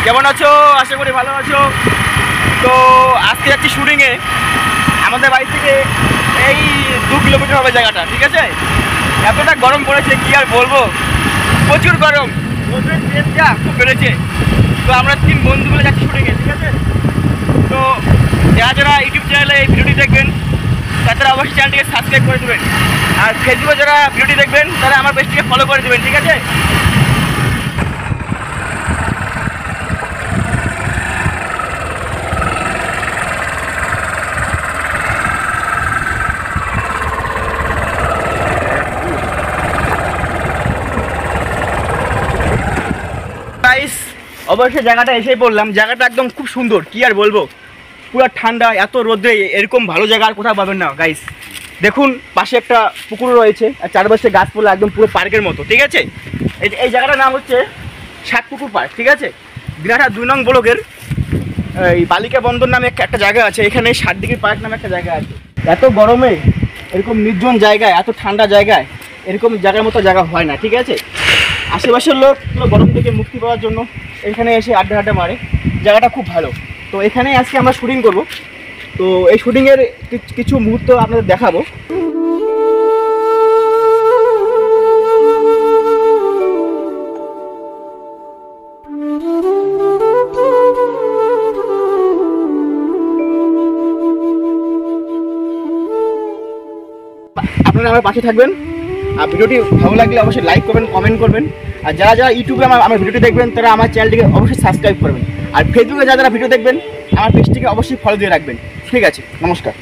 কেমন আছো? আশা করি ভালো আছো। তো আজকে যাচ্ছি শুটিংয়ে। আমাদের বাড়ি থেকে এই 2 কিলোমিটার হবে জায়গাটা, ঠিক আছে? এতটা গরম পড়েছে কি আর বলবো, প্রচুর গরম, রোদের তেজটা খুব বেড়েছে। তো আমরা 3 বন্ধু মিলে যাচ্ছি শুটিংয়ে, ঠিক আছে? তো যারা যারা ইউটিউব চ্যানেলে এই ভিডিওটি দেখবেন তারা অবশ্যই চ্যানেলটিকে সাবস্ক্রাইব করে দেবেন, আর ফেসবুকে যারা ভিডিওটি দেখবেন তারা আমার পেজটিকে ফলো করে দেবেন, ঠিক আছে? গাইস, অবশ্যই জায়গাটা এসেই বললাম, জায়গাটা একদম খুব সুন্দর, কি আর বলবো, পুরো ঠান্ডা, এত রোদে এরকম ভালো জায়গা আর কোথাও পাবেন না গাইস। দেখুন পাশে একটা পুকুর রয়েছে আর চারপাশে গাছপালা, একদম পুরো পার্কের মতো, ঠিক আছে? এই জায়গাটার নাম হচ্ছে সাতপুকুর পার্ক, ঠিক আছে? দিনাজপুর 2 নং ব্লকের এই বালিকা বন্দর নামে একটা জায়গা আছে, এখানে 7 ডিগ্রি পার্ক নামে একটা জায়গা আছে। এত গরমে এরকম নির্জন জায়গায়, এত ঠান্ডা জায়গায় এরকম জায়গার মতো জায়গা হয় না, ঠিক আছে? আশেপাশের লোক পুরো গরম থেকে মুক্তি পাওয়ার জন্য এখানে এসে আড্ডা মারে। জায়গাটা খুব ভালো। তো এখানেই আজকে আমরা শুটিং করব। তো এই শুটিংয়ের কিছু মুহূর্ত আপনাদের দেখাবো। আপনারা আমার পাশে থাকবেন, আর ভিডিওটি ভালো লাগলে অবশ্যই লাইক করবেন, কমেন্ট করবেন। আর যারা যারা ইউটিউবে আমার ভিডিওটি দেখবেন তারা আমার চ্যানেলটিকে অবশ্যই সাবস্ক্রাইব করবেন, আর ফেসবুকে যারা যারা ভিডিও দেখবেন আমার পেজটিকে অবশ্যই ফলো দিয়ে রাখবেন, ঠিক আছে? নমস্কার।